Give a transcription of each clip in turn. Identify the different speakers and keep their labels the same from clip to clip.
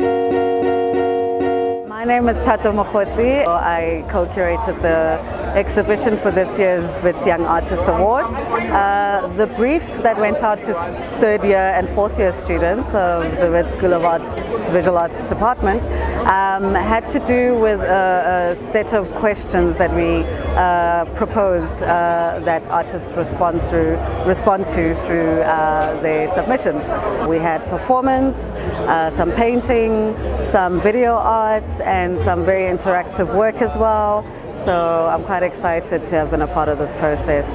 Speaker 1: My name is Tato Mokhotsi. I co-curated the exhibition for this year's Wits Young Artist Award. The brief that went out to third year and fourth year students of the Wits School of Arts Visual Arts Department had to do with a set of questions that we proposed that artists respond to through their submissions. We had performance, some painting, some video art, and some very interactive work as well. So I'm quite excited to have been a part of this process.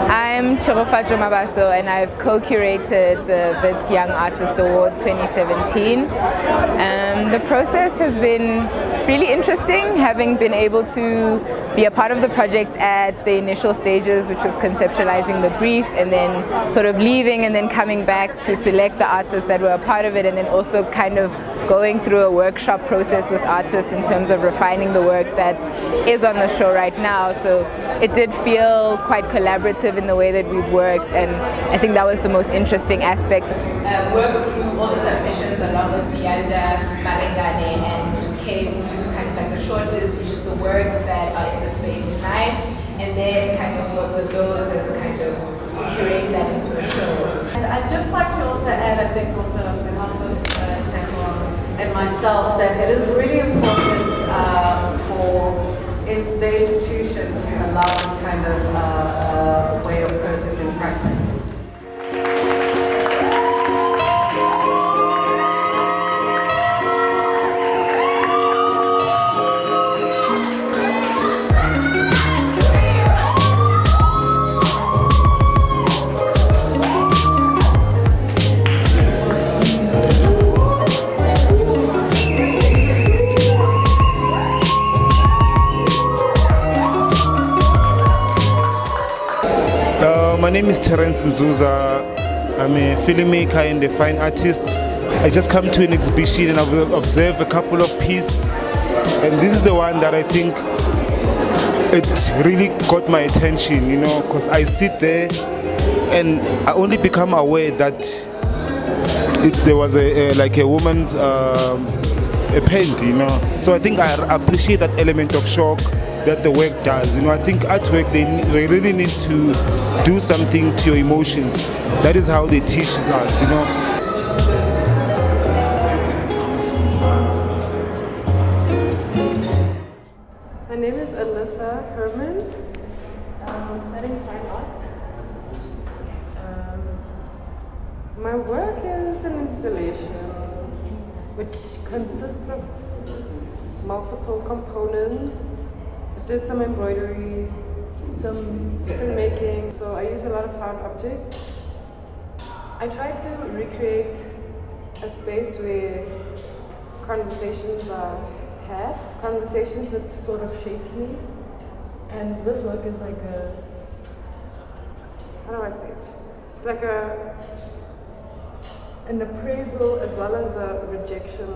Speaker 2: I'm Chirofajo Mabaso, and I've co-curated the Wits Young Artist Award 2017. The process has been really interesting, having been able to be a part of the project at the initial stages, which was conceptualizing the brief and then sort of leaving and then coming back to select the artists that were a part of it, and then also kind of going through a workshop process with artists in terms of refining the work that is on the show right now. So it did feel quite collaborative in the way that we've worked, and I think that was the most interesting aspect. Worked through all the submissions along with Sianda, Marengane, and came to kind of like the short list, which is the works that are in the space tonight, and then kind of work with those as a kind of to curate that into a show.
Speaker 1: And I'd just like to also add, I think also on behalf of Chakwa and myself, that it is really important for the institution to allow this kind of way of processing practice.
Speaker 3: My name is Terence Nzuza. I'm a filmmaker and a fine artist. I just come to an exhibition and I've observed a couple of pieces, and this is the one that I think it really got my attention, you know, because I sit there and I only become aware that there was like a woman's a paint, you know. So I think I appreciate that element of shock that the work does. You know, I think artwork, they really need to do something to your emotions. That is how they teach us, you know.
Speaker 4: My name is Alyssa Herman. I'm studying fine art. My work is an installation which consists of multiple components. I did some embroidery, some printmaking, so I use a lot of found objects. I try to recreate a space where conversations are had, conversations that sort of shaped me. And this work is like a, how do I say it? It's like an appraisal as well as a rejection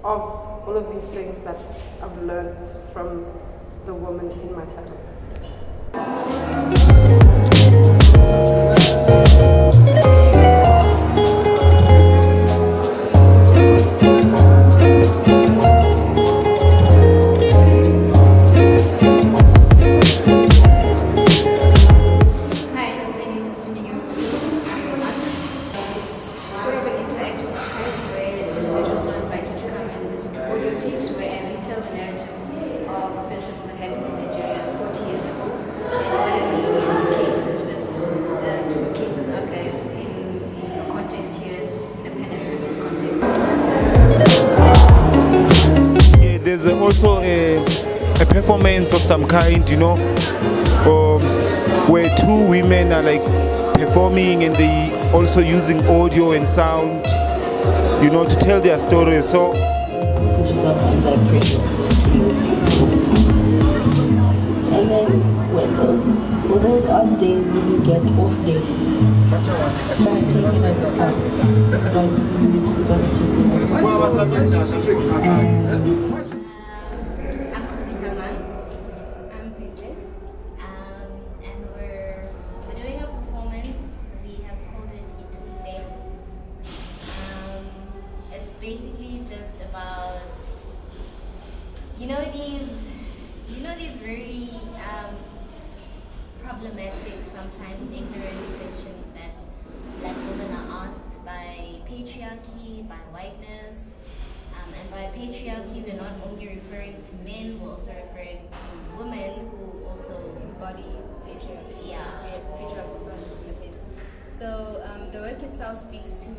Speaker 4: of all of these things that I've learned from the woman in my family.
Speaker 3: There's also a performance of some kind, you know, where two women are like performing and they also using audio and sound, you know, to tell their story. So
Speaker 5: put yourself under pressure to move things. And then when those off days, when you get off days, try to take yourself up, like you just got to do it.
Speaker 6: It's basically just about these very problematic, sometimes ignorant questions that Black women are asked by patriarchy, by whiteness. And by patriarchy, we're not only referring to men, we're also referring to women who also
Speaker 7: embody patriarchy.
Speaker 6: Yeah.
Speaker 7: Patriarchal standards in a sense. So the work itself speaks to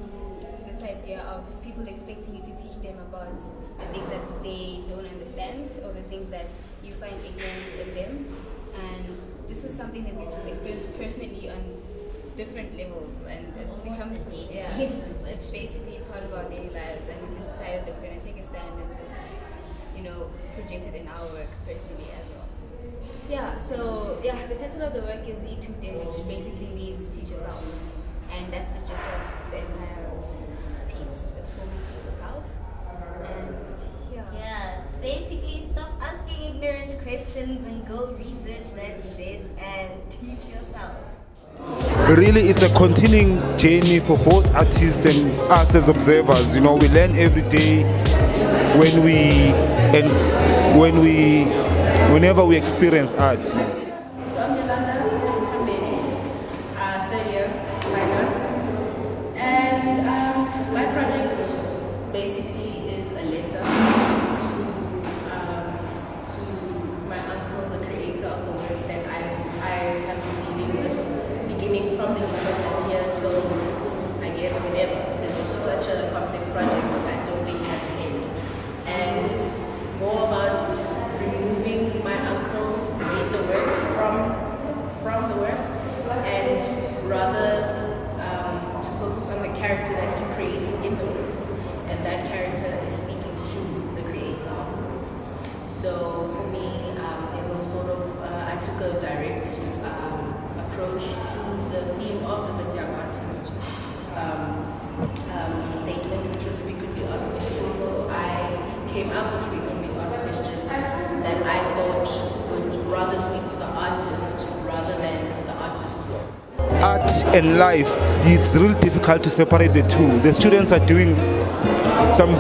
Speaker 7: this idea of people expecting you to teach them about the things that they don't understand or the things that you find ignorant in them. And this is something that we've experienced personally on different levels, and it's become it's basically part of our daily lives, and we just decided that we're going to take a stand and just project it in our work personally as well. The title of the work is Eat Today, which basically means teach yourself, and that's the gist of the entire piece, the performance piece itself. And
Speaker 6: it's basically stop asking ignorant questions and go research that shit and teach yourself.
Speaker 3: Really, it's a continuing journey for both artists and us as observers. We learn every day whenever we experience art.
Speaker 4: So I'm Yolanda Tambeni, third year Fine Arts, and my project basically is a letter to my uncle, the creator of the works that I have been dealing with, beginning from the beginning of this year till I guess whenever, because it's such a complex project. I don't think it has an end, and it's more about removing my uncle made the works from the works, and rather to focus on the character that he created in the works, and that character is speaking to the creator of the works. So for me, it was sort of I took a direct approach to the theme of the Wits Young Artist statement, which was frequently asked questions. So I came up with frequently asked questions that I thought would rather speak to the artist rather than the artist's work.
Speaker 3: Art and life, it's really difficult to separate the two. The students are doing some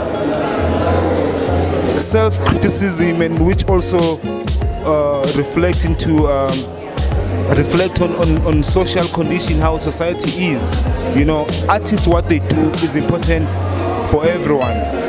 Speaker 3: self-criticism, and which also reflect on social condition, how society is. Artists, what they do is important for everyone.